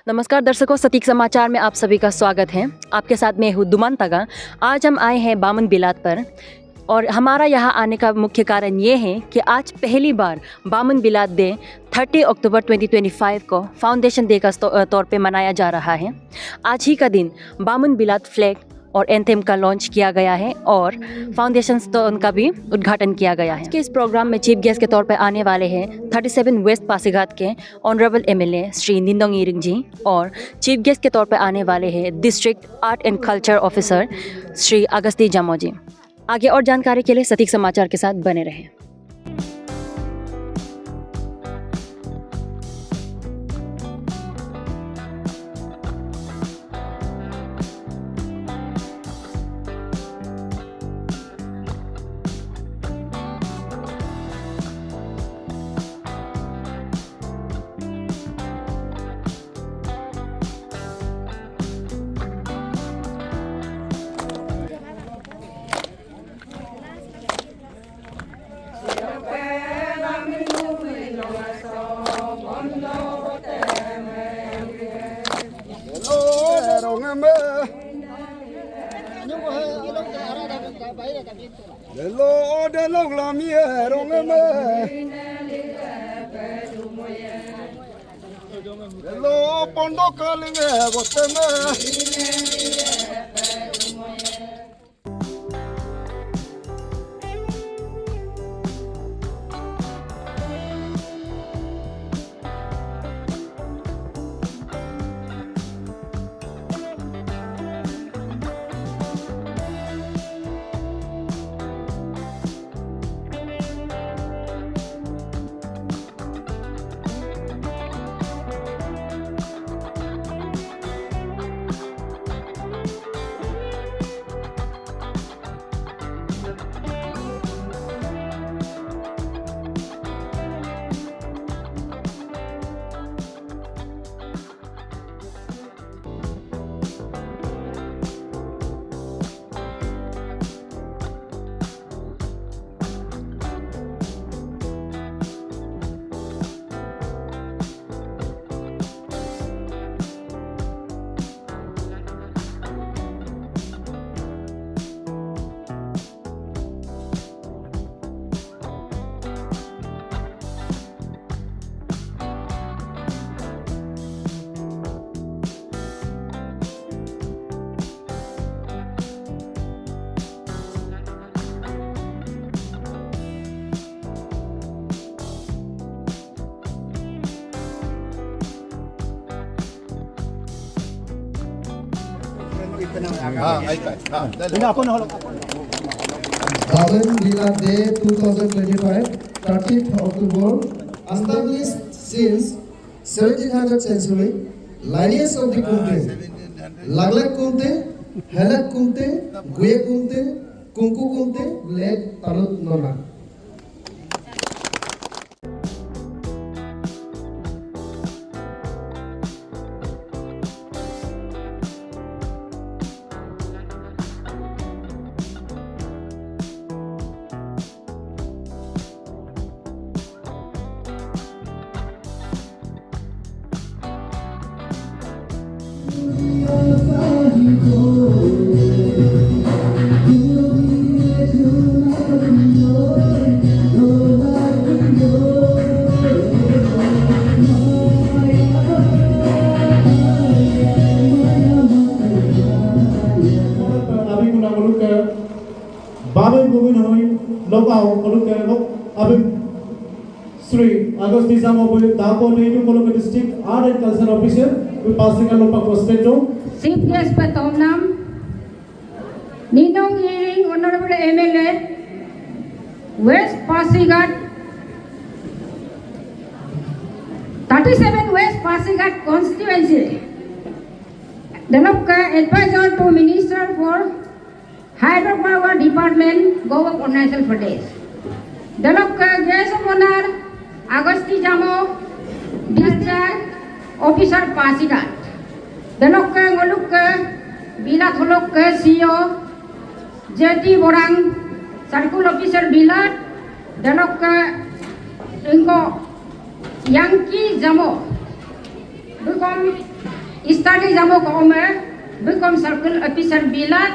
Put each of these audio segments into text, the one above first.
नमस्कार दर्शकों, सटीक समाचार में आप सभी का स्वागत है। आपके साथ मैं हूँ दुमान तगा। आज हम आए हैं बामन बिलात पर और हमारा यहाँ आने का मुख्य कारण ये है कि आज पहली बार बामन बिलात डे 30 अक्टूबर 2025 को फाउंडेशन डे का तौर पे मनाया जा रहा है। आज ही का दिन बामन बिलात फ्लैग और एंथेम का लॉन्च किया गया है और फाउंडेशन स्टोन का भी उद्घाटन किया गया है। आज के इस प्रोग्राम में चीफ गेस्ट के तौर पर आने वाले हैं 37 वेस्ट पासीघाट के ऑनरेबल एमएलए श्री निंदोंग इरिंग जी और चीफ गेस्ट के तौर पर आने वाले हैं district art and culture officer Shri Agasti जामो जी। आगे और जानकारी के लिए सटीक समाचार के साथ बने रहें। Hello, de long la mie, rongeme. Hello, pondo kalinge, boteme. Baman Bilat Day 2025, 30th October, established since 1700th century. Lineage of the Kumte, Laglak Kumte, Helak Kumte, Guye Kumte, Kunku Kumte, led Tarut Nona. Bamen Gomin Hoy, Lokao, Kolok, Abim Sri Agusty Zamobu, Dapo Native Kolok District Art and Culture Officer, we passing a lopa costeto. Chief Guest Patomnam, Ninong Iring, Honorable MLA, West Pasighat, 37 West Pasighat constituency. Dalopka Advisor to Minister for Hydropower Department, Goa Arunachal Pradesh. Dalopka Guest of Honor, Agusty Jamo, District Officer Pasighat. Dalopka Golukka, Bilat Holokka CEO, Jeti Borang, Circle Officer Bilat, Dalopka Ingo Yankee Jamo. Bukom Study jamo ko me become circle officer bilat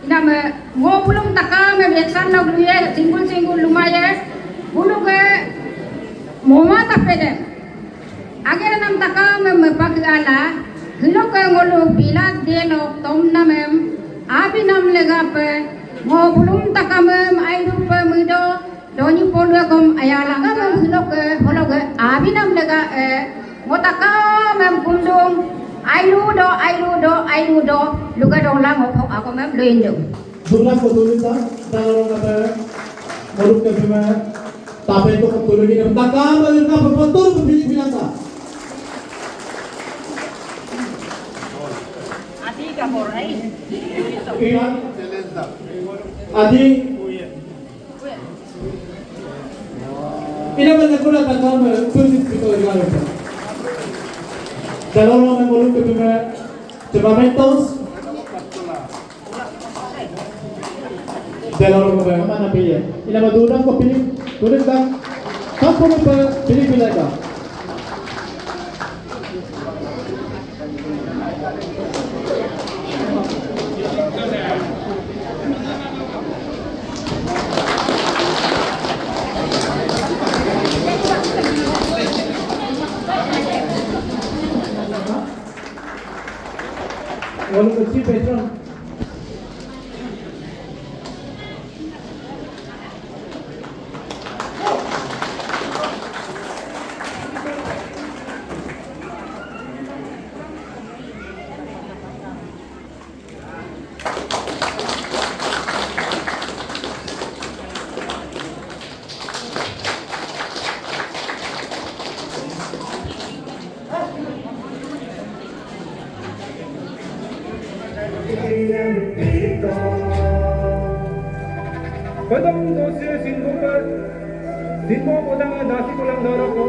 ina me ngo bulung taka me beksan na luye singgul lumaye bulu ke moma tapede agar nam taka me pagala hilo ke ngolu bilat de no tom na mem abi nam lega pe ngo bulung taka mem ai rupe mudo doni polu kom ayala ka mem hilo ke abi nam lega ngo taka mem kundung ai lu do luga dong lang ngok ako mem luin do Jumlah kotolinta dalam kata mulut kebima tapi itu kotolin ini takkan mereka berbentur berbiji binasa. ati ka morai Iya. Adi. Ini banyak guna takkan berbiji binasa. Dalam mulut kebima jumamentos dalam mana pilih? Ini nama dua ko pilih, tulis tak? Kamu pilih tak? Walau kecil patron. Kadang dosa singgungkan Dinmo kodang dasi kulang darah ko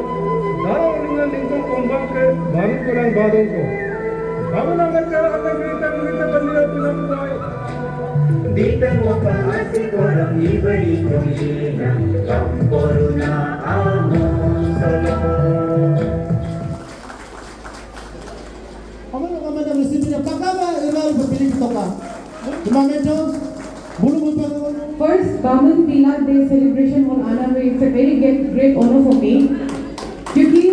Darah ulingan lingkong kumbang ke Barit kulang badong ko Kamu nang nagkara ang nagritan kanila pinabuhay Dito mo paasi ko lang ibalik kong inang Kamporo na among solo Kamu nak mana resipnya? Kakak ilau berpilih kita. Jumamentos, bulu bulu. First, Baman Pilat Day celebration on Anna Way. It's a very great honor for me. क्योंकि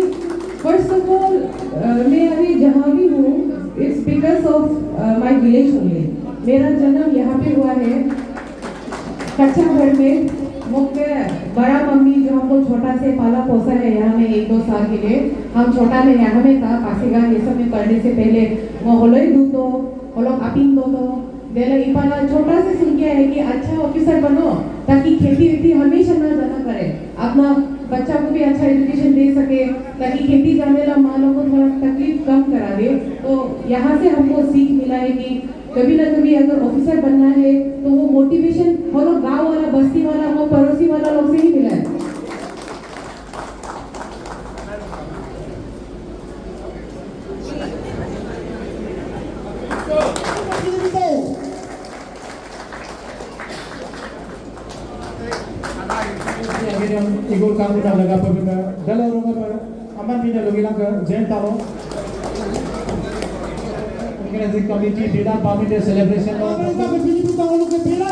first of all, मैं अभी जहाँ भी हूँ, it's because of my village only. मेरा जन्म यहाँ पे हुआ है, कच्चा घर में. मुझे बड़ा मम्मी जो हमको छोटा से पाला पोसा है यहाँ में 1-2 साल के लिए. हम छोटा में यहाँ में था, पासीघाट ये सब में पढ़ने से पहले वो होलोई दूतो, होलो कापिंग दो देला इपाला छोटा से सुन के है कि अच्छा ऑफिसर बनो ताकि खेती वेती हमेशा ना जाना पड़े, अपना बच्चा को भी अच्छा एजुकेशन दे सके, ताकि खेती जाने ला माँ लोगों को थोड़ा तकलीफ कम करा दे. तो यहाँ से हमको सीख मिला है कि कभी ना कभी अगर ऑफिसर बनना है तो वो मोटिवेशन और गांव वाला, बस्ती वाला, वो पड़ोसी वाला लोग से ही मिला है. Igor kamu dah lega pernah dalam rumah pada aman bina logi lang ke jen talo. Mungkin as a committee bina Baman Day celebration lo. Kita berpilih tu tahu lo ke bina.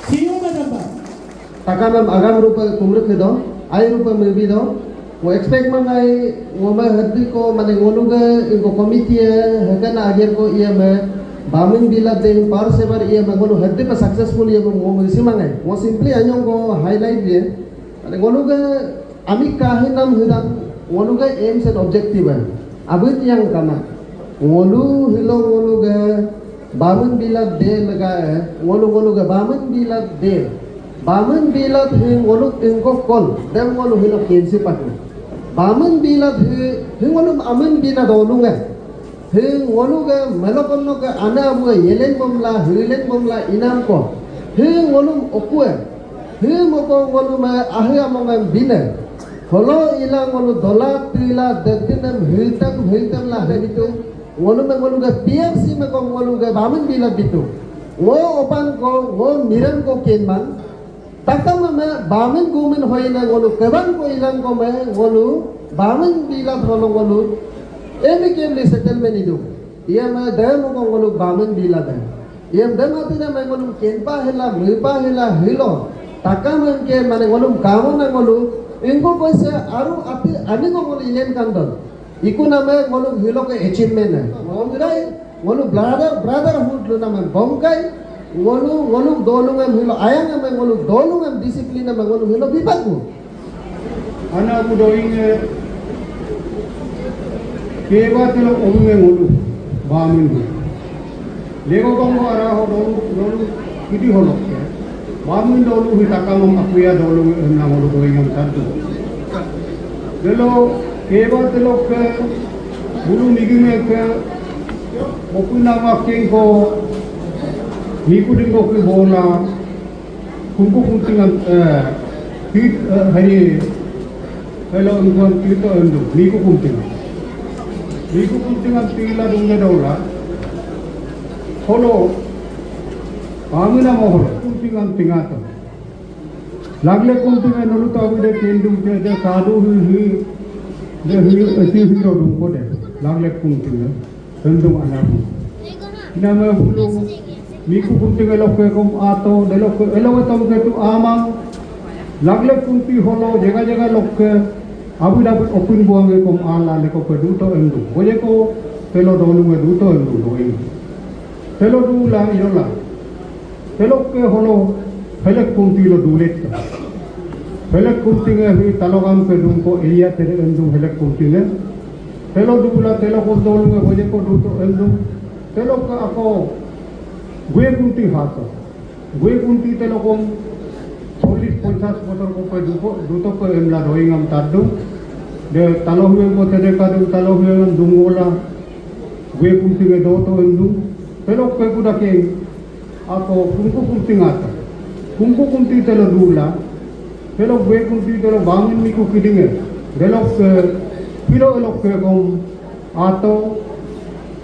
CEO macam apa? Takkan agam rupa kumruk itu, air rupa merbi itu. वो expect मंगाई वो मैं हद्दी को माने वोनुगे इनको committee है हकन आगे को ये मैं बामिन बिला दे पार से बार ये मैं वोनु हद्दी पर सक्सेसफुल ये वो मुझे मंगाई वो सिंपली आयों को हाईलाइट दिए माने वोनुगे अमी काहे नाम हिदान वोनुगे एम्स एंड ऑब्जेक्टिव है अभी yang kama वोनु हिलो वोनुगे बामिन बिला दे लगा है वोनुगे बामिन बिला दे बामिन बिला थे वोनु इनको कॉल देम वोनु हिलो केंसी पाटू Baman bila he wonu aman bila donunga he wonu ga malokon ga ana bu yelen bomla hilen bomla inam ko he wonu okue he moko wonu ma ahe among bina holo ilang wonu dola trila dadinam hiltam la he bitu wonu ma wonu ga PFC ma ko wonu ga baman bila bitu wo opan ko wo miran ko kenman takam me bamen gumen hoina wolu keban ko ilang ko me wolu bamen bila tholo wolu amicably settlement itu. Ia mah dah mau ngolok bamen bila dah. Ia dah mati dah ngolok kenpa hela, muipa hela, hilo. Taka mungkin mana ngolok kamu na ngolok. Ingko koisa aru api ani ngolok inen kandol. Iku nama ngolok hilo ke achievement na. Ngolok brotherhood lo nama bongkai. Ngolok dolong am hilo ayang am ngolok dolong am disiplin am ngolok hilo bipaku. Anak doing kewa telo omwe ngolu bamin hu lego kongo ara ho dolu kiti holo bamin dolu hi takamam akuya dolu na ngolu doing am tantu delo kewa telo ke bulu nigime ke opuna ma kengo nikudingo ke bola kumpu kuntingan hit hari hello ngon kito endu niku kuntingan Iku kuntingan tila dunga daula holo amina moholo kuntingan tingata lagle kuntingan nolu tabu de kendu de kadu hi de hi hiro dum kode lagle kuntingan tendu anabu nama bulu miku kuntingan lokke kom ato de lokke elo tabu ke tu amang lagle kunti holo jaga lokke Abu dapat open buang ke kom ala le ko peduto endu. Boye ko telo dolu me duto endu doing. Telo dula irola. Telo ke holo helek kunti lo dulet. Helek kunti nge hi talogam ke dum ko eria tere endu helek kunti nge. Telo dula telo ko dolu me boye ko duto endu. Telo ka ako gue kunti hato. Gue kunti telo kom 40-50 botol kopi duto ko emla doing am tadu de talo huye ko tede kadu talo huye am dungola gue kunting e doto endu pero ko kuda ke ako kunku kunting ata kunku kunti telo dula pero gue kunti telo bangin mi ku kidinge delok pilo elok ke kom ato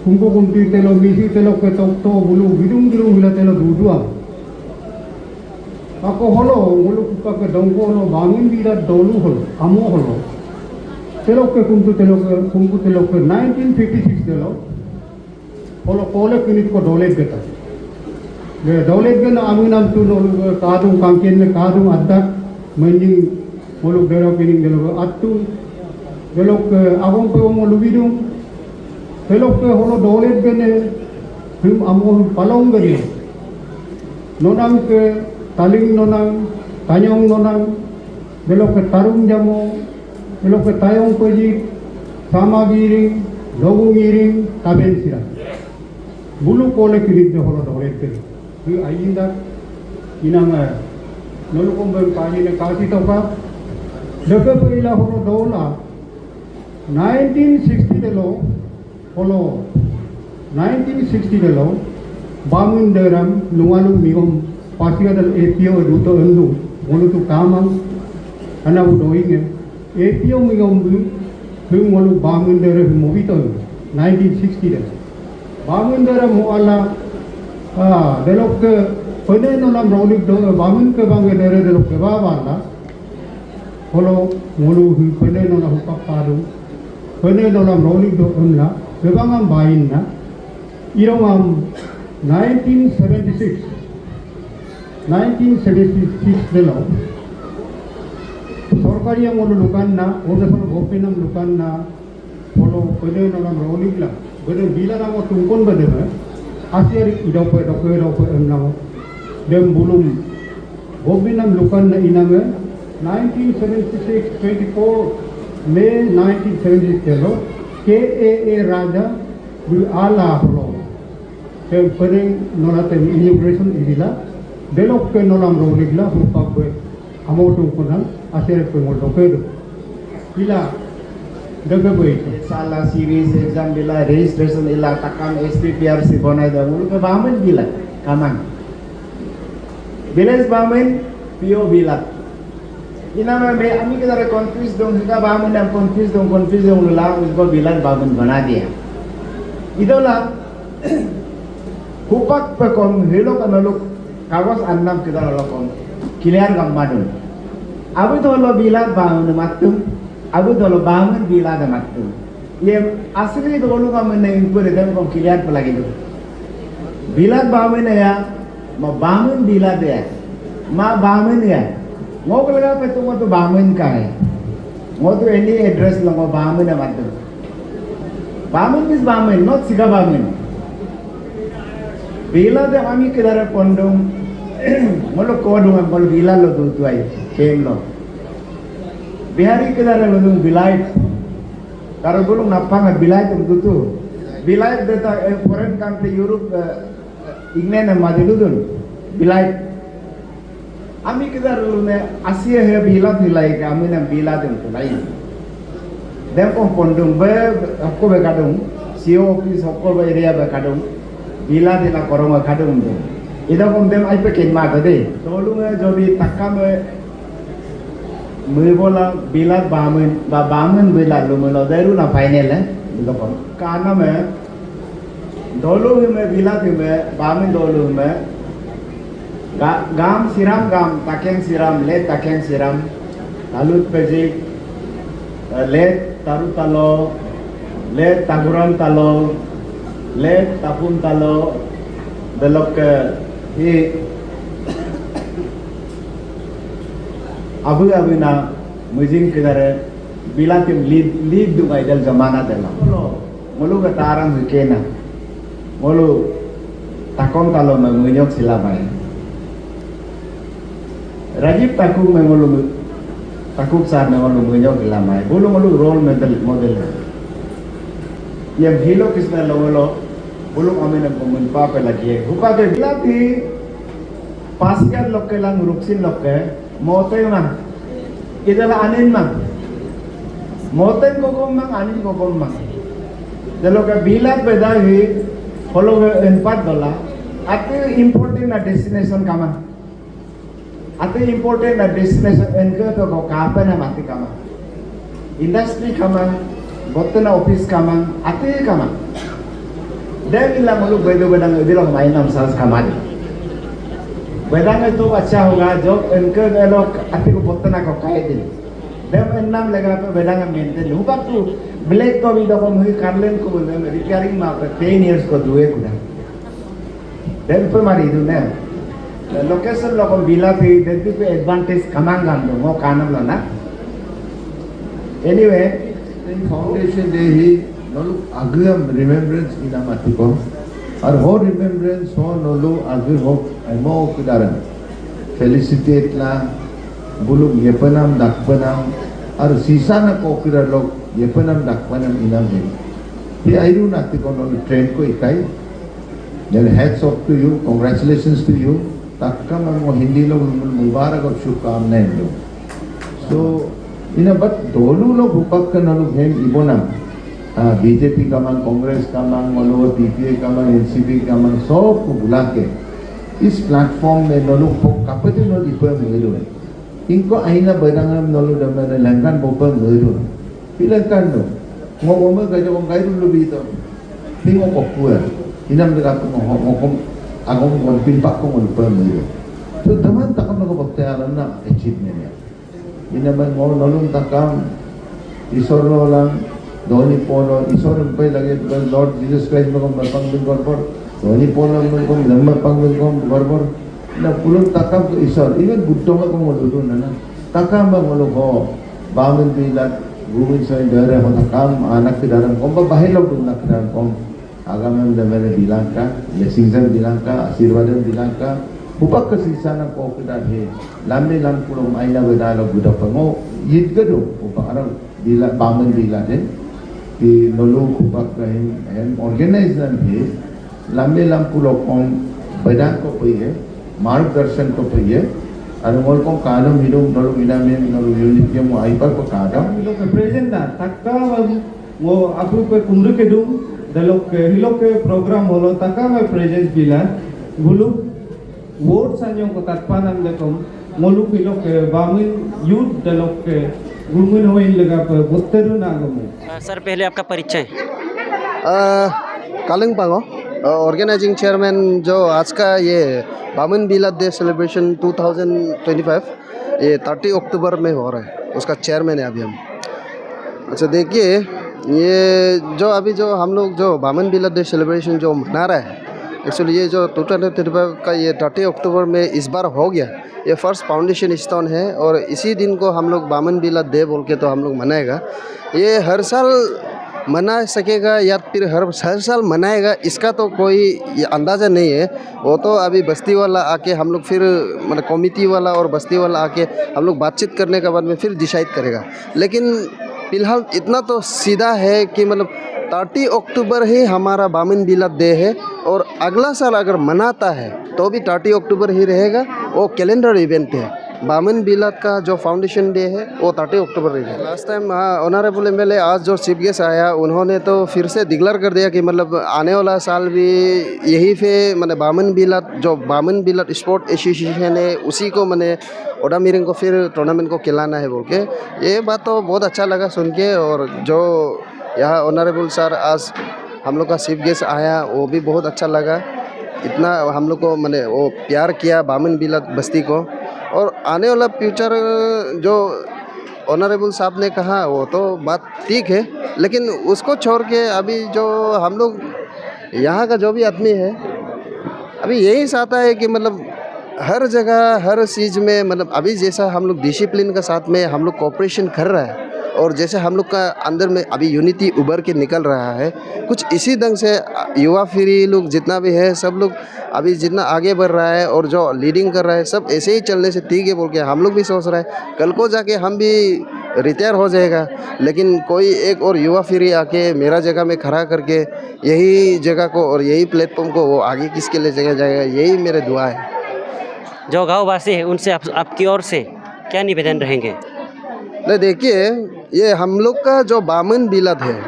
kunku kunti telo misi telo ke tokto bulu gidung hila telo dudua Ako holo ngulu kupa ke dongko no bangin bila dolu holo amo holo telok ke kuntu telok ke 1956 telo holo kole kinit ko dolet geta le dolet gena aminam tu no kadung kangken ne kadung adak menjing holo dero kining delo attu delok agong pe mo lubidung telok ke holo dolet gene him amo palong gari nonang ke taling nonang, tanyong nonang, belok ke tarung jamo, belok ke tayong pejik, sama giring, logu giring, taben sira. Bulu kole kirit de holo dolet ke. Hi ayinda inang nolu komben kaji ne kasi toka. Leke pila holo dola 1960 delo holo 1960 delo bangun deram lungalu migom Pasti ada APO duto endu, mulu tu kamang, anak udoing APO minggu hum mulu bangun dari movito 1960 dah. Bangun dari muala, delok ke pene nolam rolik do bangun ke bangun dari delok ke bawah lah. Kalau mulu pene nolam hupak padu, pene nolam rolik do enla, kebangam bain na, irongam 1976 delo sorkari yang mulu lukan na order for openam lukan na polo pede nolam rolik la bede bila na mo tungkon bede me asiar idope emna dem bulum gobinam lukan na iname 1976 24 May 1976 delo KAA Raja will ala holo tem pede nolate immigration idila delok ke nolam rolik la hupak be amotung kunan asir pe ngol dokedo ila daga be Salah series exam bila registration ila takam SPPRC bonai da mulu ke bamen bila kaman bilas bamen pio bila ina me ami ke dare confuse dong kita bamen dan confuse dong lula उसको bilan bamen bana dia idola hupak pe kon helo kanaluk kawas annam kita lalakon kilian gammadun abu tolo bilat bangun matum abu tolo bangun bilat matum ये asli dulu kami neng beredam kau kilian pelagi tu. Bilat bamen ya, ma bamen bilat ya, ma bamen ya. Mau kelega petu mau tu bamen kai. Mau tu any address lang mau bamen ya matu. Bamen is bamen, not siga bamen. Bilat ya kami kedara pondong. Malu kodong malu bilat lo tu tuai, kem lo. Bihari kedara lo tu bilat. Kalau dulu napang bilat itu tu. Bilat data foreign country Europe, England maju dulu. Bilat. Ami kedar dulu ne Asia he bilat nilai kami ne bilat itu lain. Dan kau pondong aku berkadung, CEO office aku area berkadung. Bilat ina korong berkadung tu. Ida kau dem ai pekin mata deh. Dulu ne jadi takam Mereka bilat bangun bilat lu mula daru na final gitu kan. Karena dulu bilat bangun dulu gam siram gam takeng siram le takeng siram lalu pejik le taru talo le taguran talo le tapun talo belok ke abu na mujing kedare bilatim lead du idol zamana dela mulu ketarang hukena mulu takon talo mengunyok silabai Rajib takuk mengulu takuk sar mengulu mengunyok silabai mulu role model yang hilo kisna lo bulu amin pemunpa pelagi hupa ke bilati paskan lokelang ruksin loke moten mang, itulah anin mang. Moten kogom mang, anin kogom mang. Kalau ke bilat beda hi, kalau ke $4, atu important na destination kama. Atu important na destination enke to ko kapan na mati kama. Industry kama, gotten office kama, atu kama. Dan ilang malu bedo bedang bilang mainam sales kama. Bedang itu अच्छा होगा जब इनके लोग अति को पत्ता को खाए दिन देव नाम लगा पे bedang मेंटेन हुआ तो ब्लैक को भी दबा मुझे कार्लेन को बोलते हैं रिपेयरिंग में आपका 10 years को दुए कुड़ा देव पे मारी इधर ने लोकेशन लोगों बिला पे देव पे एडवांटेज कमांग आंदो वो कानम लो ना anyway फाउंडेशन डे ही नलु अगम रिमेम्बरेंस की नाम आती को और हो रिमेम्बरेंस हो नलो आगे हो एमो कुदारन फेलिसिटेट ला बुलुक येपनाम दाखपनाम और सीसा न कोकिरा लोग येपनाम दाखपनाम इनाम है ये आयरु नाती को नलो ट्रेन को इकाई then hats off to you congratulations to you takka mo hindi lo mubarak और शुभकामनाएं लो so ina but dolu lo bupak ka nalo hem ibonam BJP का मांग कांग्रेस का मांग मनोवर पीपीए का मांग एनसीपी का मांग सब को बुला के इस प्लेटफॉर्म में नलु कापते नो दीपर मेलो है इनको आईना बदांगम नलु दमने लंगन बोपर मेलो पिलंkan no ngomong ka jong kay ru lubi to tingo ko puer inam de ko ngom agong kon pinpak ko mon per melo so daman takam ko baktayaran na achievement ya inaman mo nalun takam isoro lang Doni Polo, isor pay lagi because Lord Jesus Christ magam pangbin gorbor. Doni Polo magam lamma pangbin gorbor. Na pulun takam to isor. Even gutto magam muluto na na. Takam magmulo ko. Bamin bilat gumin sa indara ho takam anak tidaram kom babahe log dun nak tidaram kom. Agam na mere bilang ka, blessings bilang ka, आशीर्वाद bilang ka. Upak ka sisa na ko kita he. Lamne lam pulong aina bedalo budapa mo yid gado upak arang bilat bamin bilat eh. कि नलो खुबाक कहीं and organiser भी लंबे लंपुलों को बदान को पई है मार्गदर्शन को पई है और मोल को कालम हिलो नलो मिना में नलो यूनिट मो आईपर को कालम हिलो के प्रेजेंट ना तक्का वो आपको पे कुंडू के दूम दलो के हिलो के प्रोग्राम होलो तक्का में प्रेजेंट बिला गुलु वोट संयोग को तत्पानम देखम मोलु हिलो के बामिन यूथ दलो के गुमुन हो इन लगा पर बुत्तरु नागम सर पहले आपका परिचय कालिंगपांगो ऑर्गेनाइजिंग चेयरमैन जो आज का ये बामन बिलात डे सेलिब्रेशन 2025 ये 30 अक्टूबर में हो रहा है उसका चेयरमैन है अभी हम अच्छा देखिए ये जो अभी जो हम लोग जो बामन बिला डे सेलिब्रेशन जो मना रहा है, एक्चुअली ये जो 2035 का ये 30 अक्टूबर में इस बार हो गया, ये फर्स्ट फाउंडेशन स्टोन है और इसी दिन को हम लोग बामन बिला डे बोल के तो हम लोग मनाएगा। ये हर साल मना सकेगा या फिर हर साल मनाएगा इसका तो कोई ये अंदाज़ा नहीं है। वो तो अभी बस्ती वाला आके हम लोग फिर मतलब कमेटी वाला और बस्ती वाला आके हम लोग बातचीत करने के बाद में फिर डिसाइड करेगा। लेकिन फ़िलहाल इतना तो सीधा है कि मतलब 30 अक्टूबर ही हमारा बामन बिला डे है और अगला साल अगर मनाता है तो भी 30 अक्टूबर ही रहेगा। वो कैलेंडर इवेंट है। बामन बिलात का जो फाउंडेशन डे है वो 30 अक्टूबर रहेगा। लास्ट टाइम ऑनरेबल एमएलए आज जो चीफ गेस्ट आया उन्होंने तो फिर से डिक्लेयर कर दिया कि मतलब आने वाला साल भी यही पे मतलब बामन बिलात स्पोर्ट एसोसिएशन है उसी को मैंने ओडा मीरिंग को फिर टूर्नामेंट को खिलाना है बोल के। ये बात तो बहुत अच्छा लगा सुन के। और जो यहाँ ऑनरेबल सर आज हम लोग का चीफ गेस्ट आया वो भी बहुत अच्छा लगा। इतना हम लोग को मैंने वो प्यार किया बामन बिलात बस्ती को। और आने वाला फ्यूचर जो ऑनरेबल साहब ने कहा वो तो बात ठीक है, लेकिन उसको छोड़ के अभी जो हम लोग यहाँ का जो भी आदमी है अभी यही चाहता है कि मतलब हर जगह हर चीज़ में मतलब अभी जैसा हम लोग डिसिप्लिन के साथ में हम लोग कोऑपरेशन कर रहा है और जैसे हम लोग का अंदर में अभी यूनिटी उभर के निकल रहा है, कुछ इसी ढंग से युवा पीढ़ी लोग जितना भी है सब लोग अभी जितना आगे बढ़ रहा है और जो लीडिंग कर रहा है सब ऐसे ही चलने से ठीक है बोल के हम लोग भी सोच रहे हैं। कल को जाके हम भी रिटायर हो जाएगा, लेकिन कोई एक और युवा पीढ़ी आके मेरा जगह में खड़ा करके यही जगह को और यही प्लेटफॉर्म को वो आगे किसके ले जाएगा, यही मेरे दुआ है। जो गाँव वासी है उनसे आपकी ओर से क्या निवेदन रहेंगे? नहीं देखिए, ये हम लोग का जो बामन बिलात है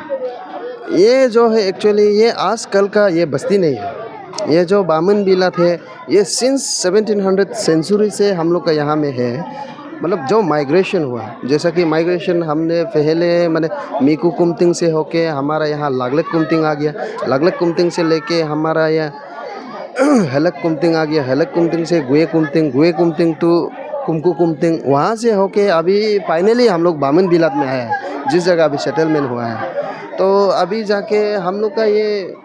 ये जो है एक्चुअली ये आज कल का ये बस्ती नहीं है। ये जो बामन बिलात है ये सिंस 1700 सेंचुरी से हम लोग का यहाँ में है। मतलब जो माइग्रेशन हुआ, जैसा कि माइग्रेशन हमने पहले मैंने मीकू कुमतिंग से होके हमारा यहाँ लागलक कुमतिंग आ गया, लागलक कुमतिंग से लेके हमारा यहाँ हलक कुमतिंग आ गया, हलक कुमतिंग से गुए कुमतिंग टू कुमकू कुमतिंग, वहाँ से होके अभी फाइनली हम लोग बामन बिलात में आए हैं जिस जगह अभी सेटलमेंट हुआ है। तो अभी जाके हम लोग का ये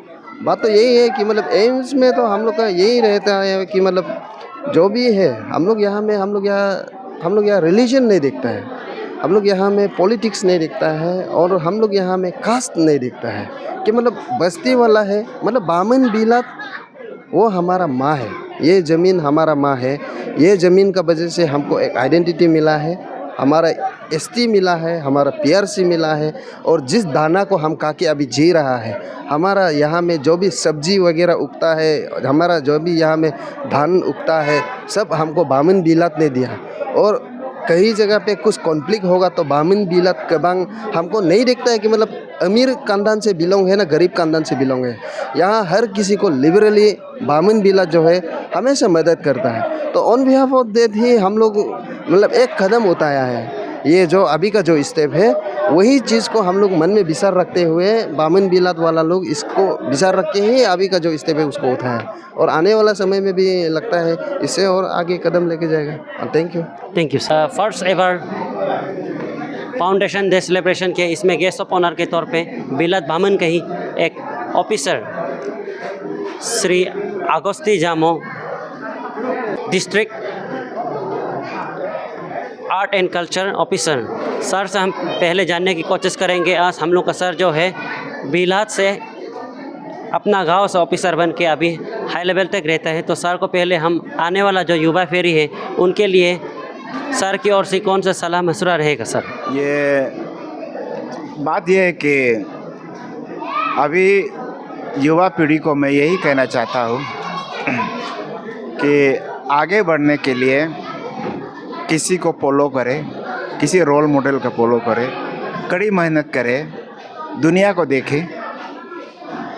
बात तो यही है कि मतलब एम्स में तो हम लोग का यही रहता है कि मतलब जो भी है हम लोग यहाँ रिलीजन नहीं देखता है, हम लोग यहाँ में पॉलिटिक्स नहीं देखता है और हम लोग यहाँ में कास्ट नहीं देखता है कि मतलब बस्ती वाला है। मतलब बामन बिलात वो हमारा माँ है, ये ज़मीन हमारा माँ है। ये ज़मीन का वजह से हमको एक आइडेंटिटी मिला है, हमारा एसटी मिला है, हमारा पीआरसी मिला है और जिस दाना को हम खा के अभी जी रहा है, हमारा यहाँ में जो भी सब्जी वगैरह उगता है, हमारा जो भी यहाँ में धान उगता है, सब हमको बामन बिलात ने दिया। और कई जगह पे कुछ कॉन्फ्लिक्ट होगा तो बामन बिलात कबांग हमको नहीं देखता है कि मतलब अमीर खानदान से बिलोंग है ना गरीब खानदान से बिलोंग है। यहाँ हर किसी को लिबरली बामन बिलात जो है हमेशा मदद करता है। तो on behalf of that he हम लोग मतलब एक कदम उठाया है। ये जो अभी का जो स्टेप है वही चीज़ को हम लोग मन में विचार रखते हुए बामन बिलात वाला लोग इसको विचार रख के ही अभी का जो स्टेप है उसको उठाया और आने वाला समय में भी लगता है इससे और आगे कदम लेके जाएगा। Thank you. First ever foundation day celebration के इसमें गेस्ट ऑफ ऑनर के तौर पे बिलात बामन के ही एक ऑफिसर श्री अगस्ती जामो district art and culture officer sir से हम पहले जानने की कोशिश करेंगे। आज हम लोग का सर जो है बिलात से अपना गांव से ऑफिसर बन के अभी हाई लेवल तक रहता है, तो सर को पहले हम आने वाला जो युवा पीढ़ी है उनके लिए सर की ओर से कौन सा सलाह मशवरा रहेगा? सर ये बात यह है कि अभी युवा पीढ़ी को मैं यही कहना चाहता हूँ कि आगे बढ़ने के लिए किसी को फॉलो करे, किसी रोल मॉडल का फॉलो करे, कड़ी मेहनत करे, दुनिया को देखे,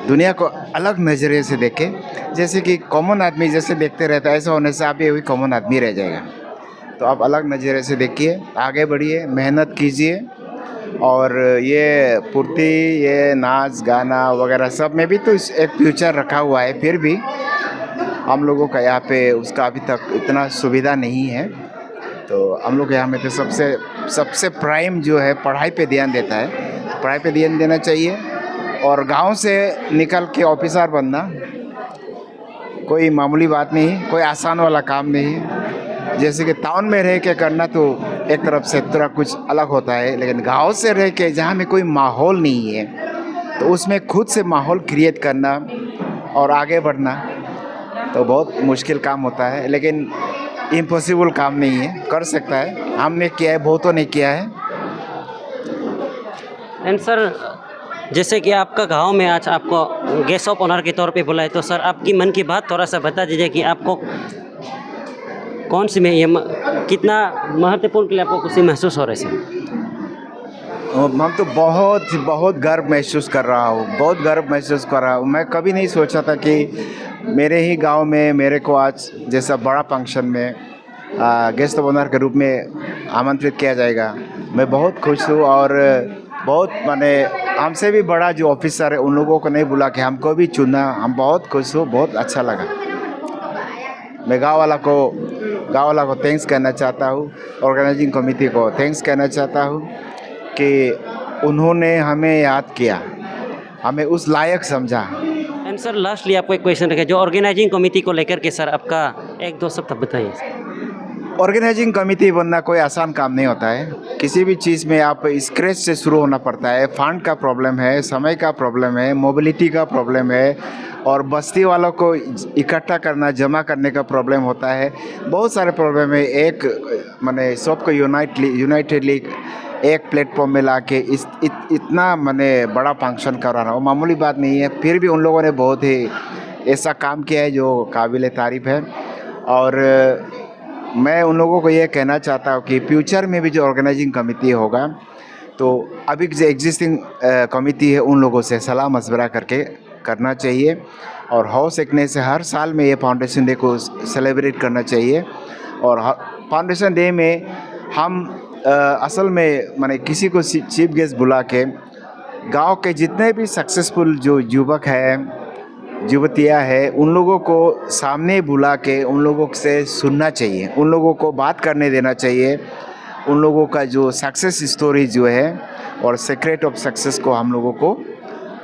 दुनिया को अलग नज़रिए से देखे। जैसे कि कॉमन आदमी जैसे देखते रहता है, ऐसा होने से आप भी कॉमन आदमी रह जाएगा। तो आप अलग नज़रिए से देखिए, आगे बढ़िए, मेहनत कीजिए। और ये पूर्ति, ये नाच गाना वगैरह सब में भी तो एक फ्यूचर रखा हुआ है, फिर भी हम लोगों का यहाँ पे उसका अभी तक इतना सुविधा नहीं है। तो हम लोग यहाँ में तो सबसे प्राइम जो है पढ़ाई पे ध्यान देता है। पढ़ाई पे ध्यान देना चाहिए। और गांव से निकल के ऑफिसर बनना कोई मामूली बात नहीं, कोई आसान वाला काम नहीं है। जैसे कि टाउन में रह के करना तो एक तरफ से थोड़ा कुछ अलग होता है, लेकिन गांव से रह के जहाँ में कोई माहौल नहीं है तो उसमें खुद से माहौल क्रिएट करना और आगे बढ़ना तो बहुत मुश्किल काम होता है, लेकिन इम्पॉसिबल काम नहीं है, कर सकता है। हमने किया है, बहुतों ने किया है। एंड सर, जैसे कि आपका गांव में आज आपको गेस्ट ऑफ ऑनर के तौर पे बुलाए, तो सर आपकी मन की बात थोड़ा सा बता दीजिए कि आपको कौन सी में ये कितना महत्वपूर्ण के लिए आपको खुशी महसूस हो रही है? हम तो बहुत गर्व महसूस कर रहा हूँ, बहुत गर्व महसूस कर रहा हूँ। मैं कभी नहीं सोचा था कि मेरे ही गांव में मेरे को आज जैसा बड़ा फंक्शन में गेस्ट ऑफ ऑनर के रूप में आमंत्रित किया जाएगा। मैं बहुत खुश हूँ और बहुत माने हमसे भी बड़ा जो ऑफिसर है उन लोगों को नहीं बुला के हमको भी चुना। हम बहुत खुश हूँ, बहुत अच्छा लगा। मैं गाँव वाला को थैंक्स कहना चाहता हूँ, ऑर्गेनाइजिंग कमेटी को थैंक्स कहना चाहता हूँ कि उन्होंने हमें याद किया, हमें उस लायक समझा। एंड सर, लास्टली आपको एक क्वेश्चन रखे, जो ऑर्गेनाइजिंग कमेटी को लेकर के सर आपका एक दो शब्द बताइए। ऑर्गेनाइजिंग कमेटी बनना कोई आसान काम नहीं होता है। किसी भी चीज़ में आप स्क्रैच से शुरू होना पड़ता है। फंड का प्रॉब्लम है, समय का प्रॉब्लम है, मोबिलिटी का प्रॉब्लम है और बस्ती वालों को इकट्ठा करना, जमा करने का प्रॉब्लम होता है। बहुत सारे प्रॉब्लम है। एक माने सबको यूनाइटेडली एक प्लेटफॉर्म में ला के इतना माने बड़ा फंक्शन कराना वो मामूली बात नहीं है। फिर भी उन लोगों ने बहुत ही ऐसा काम किया है जो काबिल तारीफ़ है। और मैं उन लोगों को ये कहना चाहता हूँ कि फ्यूचर में भी जो ऑर्गेनाइजिंग कमेटी होगा तो अभी जो एग्जिस्टिंग कमेटी है उन लोगों से सलाह मशवरा करके करना चाहिए। और हो सकने से हर साल में ये फाउंडेशन डे को सेलिब्रेट करना चाहिए। और फाउंडेशन डे में हम असल में माने किसी को चीफ गेस्ट बुला के गांव के जितने भी सक्सेसफुल जो युवक हैं, युवतियाँ हैं, उन लोगों को सामने बुला के उन लोगों से सुनना चाहिए, उन लोगों को बात करने देना चाहिए। उन लोगों का जो सक्सेस स्टोरी जो है और सीक्रेट ऑफ सक्सेस को हम लोगों को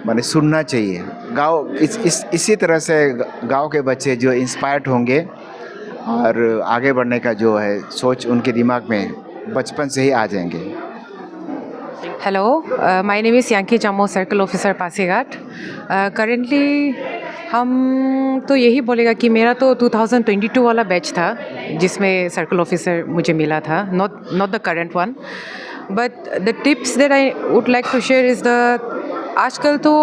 माने सुनना चाहिए। गांव इसी तरह से गांव के बच्चे जो इंस्पायर्ड होंगे और आगे बढ़ने का जो है सोच उनके दिमाग में बचपन से ही आ जाएंगे। Hello, my name is Yanki Chammo, Circle Officer Pasighat. Currently हम तो यही बोलेगा कि मेरा तो 2022 वाला बैच था जिसमें सर्कल ऑफिसर मुझे मिला था, not the current one, but the tips that I would like to share is आजकल तो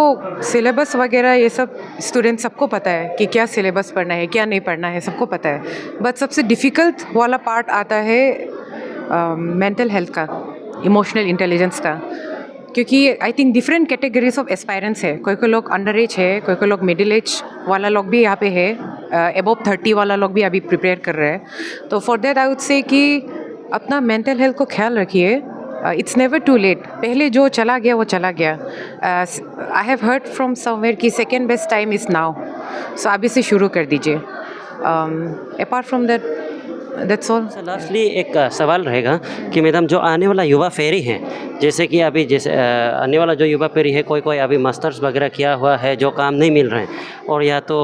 सिलेबस वगैरह ये सब स्टूडेंट सबको पता है कि क्या सिलेबस पढ़ना है, क्या नहीं पढ़ना है, सबको पता है। बट सबसे डिफ़िकल्ट वाला पार्ट आता है मेंटल हेल्थ का, इमोशनल इंटेलिजेंस का, क्योंकि I think different categories of aspirants है। कोई लोग अंडर एज है, कोई लोग मिडिल एज वाला लोग भी यहाँ पे है, अबव 30 वाला लोग भी अभी प्रिपेयर कर रहे हैं। तो for that I would say कि अपना मेंटल हेल्थ को ख्याल रखिए। It's never too late. पहले जो चला गया वो चला गया। I have heard from somewhere कि second best time is now, so अभी से शुरू कर दीजिए। Apart from that that's all. Lastly एक सवाल रहेगा कि मैडम, जो आने वाला युवा फेरी है, जैसे कि अभी आने वाला जो युवा फेरी है, कोई अभी मास्टर्स वगैरह किया हुआ है जो काम नहीं मिल रहे हैं, और या तो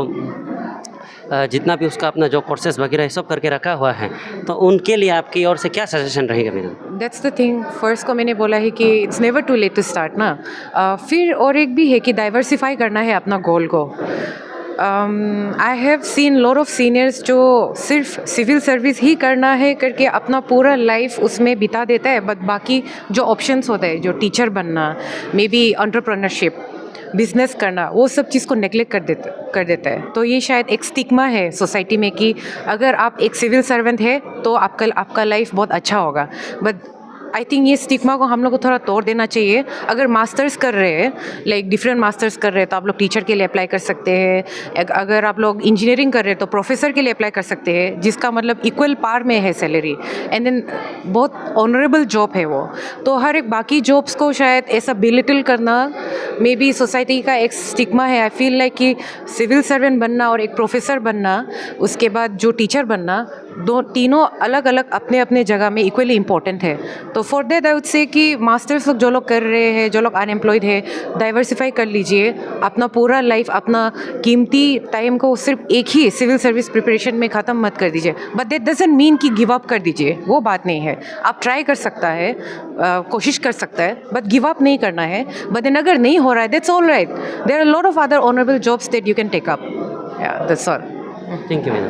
जितना भी उसका अपना जो कोर्सेज वगैरह सब करके रखा हुआ है, तो उनके लिए आपकी ओर से क्या सजेशन रहेगा madam? That's the thing. First को मैंने बोला है कि it's never too late to start ना। फिर और एक भी है कि डाइवर्सिफाई करना है अपना गोल को। I have seen lot of seniors जो सिर्फ सिविल सर्विस ही करना है करके अपना पूरा लाइफ उसमें बिता देता है, बट बाकी जो ऑप्शंस होते हैं, जो टीचर बनना, मे बी एंटरप्रेन्योरशिप, बिजनेस करना, वो सब चीज़ को नेग्लेक्ट कर देता है। तो ये शायद एक स्टिग्मा है सोसाइटी में कि अगर आप एक सिविल सर्वेंट है तो आपका लाइफ बहुत अच्छा होगा। बट आई थिंक ये स्टिग्मा को हम लोग को थोड़ा तोड़ देना चाहिए। अगर मास्टर्स कर रहे हैं, लाइक डिफरेंट मास्टर्स कर रहे हैं, तो आप लोग टीचर के लिए अप्लाई कर सकते हैं। अगर आप लोग इंजीनियरिंग कर रहे हैं तो प्रोफेसर के लिए अप्लाई कर सकते हैं, जिसका मतलब इक्वल पार में है सैलरी, एंड देन बहुत ऑनरेबल जॉब है वो। तो हर एक बाकी जॉब्स को शायद ऐसा बिलिटल करना मे बी सोसाइटी का एक स्टिग्मा है। आई फील लाइक कि सिविल सर्वेंट बनना और एक प्रोफेसर बनना, उसके बाद जो टीचर बनना, तीनों अलग अलग अपने अपने जगह में इक्वली इंपॉर्टेंट है। तो for that I would say कि मास्टर्स लोग जो लोग कर रहे हैं, जो लोग अनएम्प्लॉयड है, डाइवर्सिफाई कर लीजिए अपना पूरा लाइफ, अपना कीमती टाइम को सिर्फ एक ही सिविल सर्विस प्रिपरेशन में ख़त्म मत कर दीजिए। बट दैट डजंट मीन कि गिव अप कर दीजिए, वो बात नहीं है। आप ट्राई कर सकता है, कोशिश कर सकता है, बट गिव अप नहीं करना है। बट देन अगर नहीं हो रहा है, that's all right, there are lot of other honourable jobs that you can take up. That's all. Thank you madam.